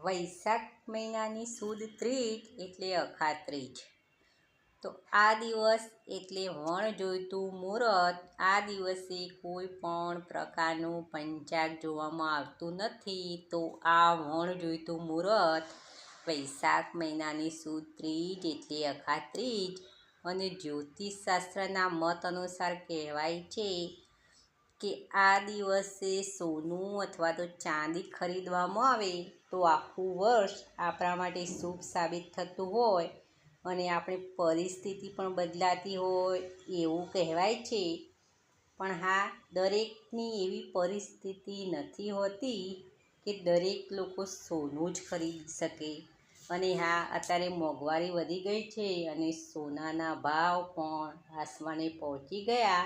વૈશાખ મહિનાની સુદ ત્રીજ એટલે અખાત્રીજ. તો આ દિવસ એટલે વણ જોઈતું મુહૂર્ત. આ દિવસે કોઈ પણ પ્રકારનું પંચાગ જોવામાં આવતું નથી. તો આ વણ જોઈતું મુહૂર્ત વૈશાખ મહિનાની સુદ ત્રીજ એટલે અખાત્રીજ. અને જ્યોતિષશાસ્ત્રના મત અનુસાર કહેવાય છે કે આ દિવસે સોનું અથવા તો ચાંદી ખરીદવામાં આવે તો આખું વર્ષ આપણા માટે શુભ સાબિત થતું હોય અને આપણી પરિસ્થિતિ પણ બદલાતી હોય એવું કહેવાય છે. પણ હા, દરેકની એવી પરિસ્થિતિ નથી હોતી કે દરેક લોકો સોનું જ ખરીદી શકે. અને હા, અત્યારે મોંઘવારી વધી ગઈ છે અને સોનાના ભાવ પણ આસમાને પહોંચી ગયા.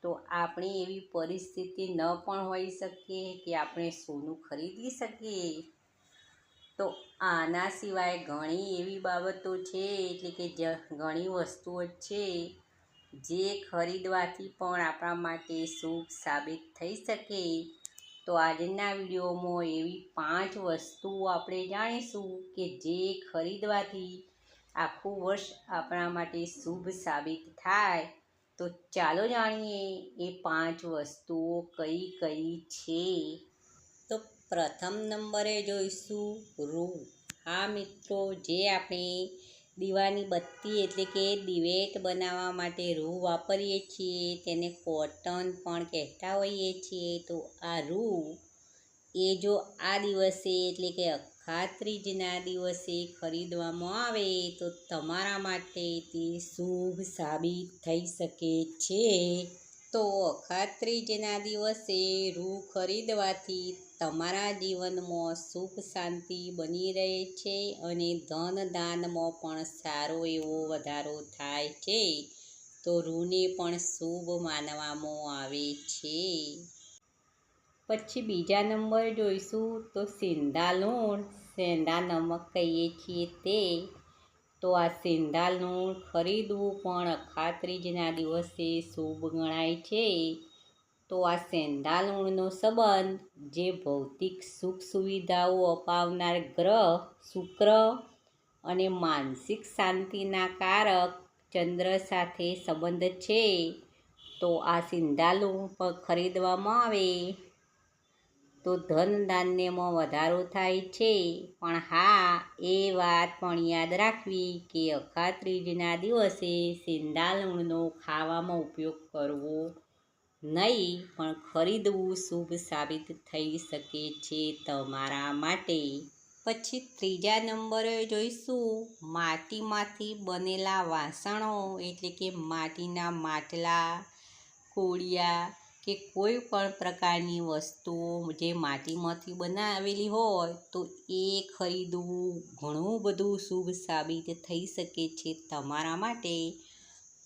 તો આપણી એવી પરિસ્થિતિ ન પણ હોઈ શકે કે આપણે સોનું ખરીદી શકીએ. તો આના સિવાય ઘણી એવી બાબતો છે, એટલે કે ઘણી વસ્તુઓ છે જે ખરીદવાથી પણ આપણા માટે શુભ સાબિત થઈ શકે. તો આજના વિડીયોમાં એવી 5 વસ્તુઓ આપણે જાણીશું કે જે ખરીદવાથી આખું વર્ષ આપણા માટે શુભ સાબિત થાય. તો ચાલો જાણીએ એ 5 વસ્તુઓ કઈ કઈ છે. તો પ્રથમ નંબરે જોઈશું રૂ. હા મિત્રો, જે આપણે દીવાની બત્તી એટલે કે દિવેટ બનાવવા માટે રૂ વાપરીએ છીએ તેને કોટન પણ કહેતા હોઈએ છીએ. તો આ રૂ એ જો આ દિવસે એટલે કે અખાત્રીજના દિવસે ખરીદવામાં આવે તો તમારા માટે તે શુભ સાબિત થઈ શકે છે. તો અખાત્રીજના દિવસે રૂ ખરીદવાથી તમારા જીવનમાં સુખ શાંતિ બની રહે છે અને ધન દાનમાં પણ સારો એવો વધારો થાય છે. તો રૂને પણ શુભ માનવામાં આવે છે. પછી બીજા નંબર જોઈશું તો સિંધા લૂણ, સેંધા નમક કહીએ છીએ તે. તો આ સિંધા લૂણ ખરીદવું પણ અખાત્રીજના દિવસે શુભ ગણાય છે. તો આ સેંધા લૂણનો સંબંધ જે ભૌતિક સુખ સુવિધાઓ અપાવનાર ગ્રહ શુક્ર અને માનસિક શાંતિના કારક ચંદ્ર સાથે સંબંધ છે. તો આ સિંધા લૂણ પણ ખરીદવામાં આવે તો ધન ધાન્યમાં વધારો થાય છે. પણ હા, એ વાત પણ યાદ રાખવી કે અખાત્રીજના દિવસે સિંધા લૂણનો ખાવામાં ઉપયોગ કરવો નહીં, પણ ખરીદવું શુભ સાબિત થઈ શકે છે તમારા માટે. પછી ત્રીજા નંબરે જોઈશું માટીમાંથી બનેલા વાસણો, એટલે કે માટીના માટલા, કોડિયા કે કોઈ પણ પ્રકારની વસ્તુઓ જે માટીમાંથી બનાવેલી હોય તો એ ખરીદવું ઘણું બધું શુભ સાબિત થઈ શકે છે તમારા માટે.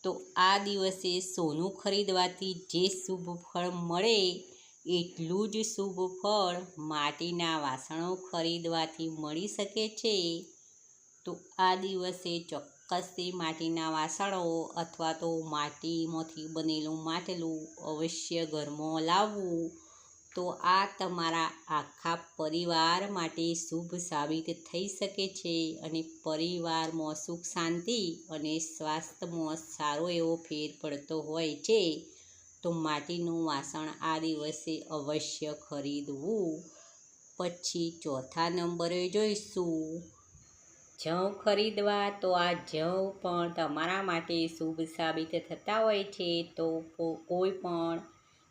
તો આ દિવસે સોનું ખરીદવાથી જે શુભ ફળ મળે એટલું જ શુભ ફળ માટીના વાસણો ખરીદવાથી મળી શકે છે. તો આ દિવસે ચોક્કસથી માટીના વાસણો અથવા તો માટીમાંથી બનેલું માટલું અવશ્ય ઘરમાં લાવવું. તો આ તમારા આખા પરિવાર માટે શુભ સાબિત થઈ શકે છે અને પરિવારમાં સુખ શાંતિ અને સ્વાસ્થ્યમાં સારો એવો ફેર પડતો હોય છે. તો માટીનું વાસણ આ દિવસે અવશ્ય ખરીદવું. પછી ચોથા નંબરે જોઈશું જવ ખરીદવા. તો આ જવ પણ તમારા માટે શુભ સાબિત થતા હોય છે. તો કોઈ પણ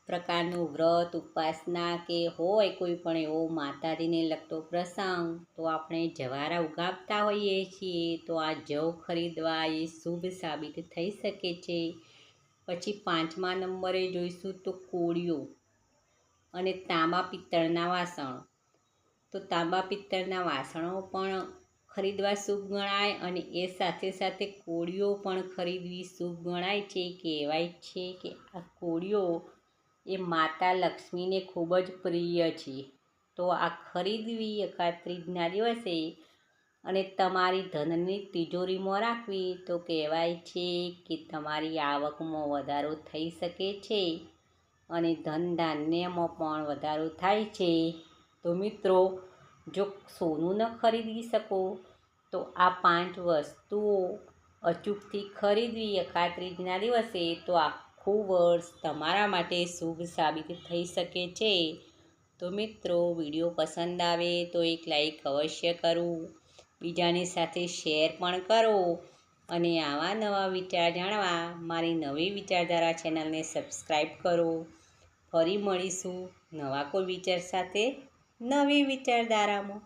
પ્રકારનું વ્રત ઉપાસના કે હોય કોઈ પણ એવો માતાજીને લગતો પ્રસંગ તો આપણે જવારા ઉગાડતા હોઈએ છીએ. તો આ જવ ખરીદવા એ શુભ સાબિત થઈ શકે છે. પછી પાંચમા નંબરે જોઈશું તો કોળીઓ અને તાંબા પિત્તળના વાસણો. તો તાંબા પિત્તળના વાસણો પણ ખરીદવા શુભ ગણાય અને એ સાથે સાથે કોળીઓ પણ ખરીદવી શુભ ગણાય છે. કહેવાય છે કે આ કોળીઓ એ માતા લક્ષ્મીને ખૂબ જ પ્રિય છે. તો આ ખરીદવી અખાત્રીજના દિવસે અને તમારી ધનની તિજોરીમાં રાખવી તો કહેવાય છે કે તમારી આવકમાં વધારો થઈ શકે છે અને ધન ધાન્યમાં પણ વધારો થાય છે. તો મિત્રો, જો સોનું ન ખરીદી શકો તો આ 5 વસ્તુઓ અચૂકથી ખરીદવી અખાત્રીજના દિવસે તો આખું વર્ષ તમારા માટે શુભ સાબિત થઈ શકે છે. તો મિત્રો, વિડીયો પસંદ આવે તો એક લાઈક અવશ્ય કરવું, બીજાની સાથે શેર પણ કરો અને આવા નવા વિચાર જાણવા મારી નવી વિચારધારા ચેનલને સબસ્ક્રાઈબ કરો. ફરી મળીશું નવા કોઈ વિચાર સાથે નવી વિચારધારામાં.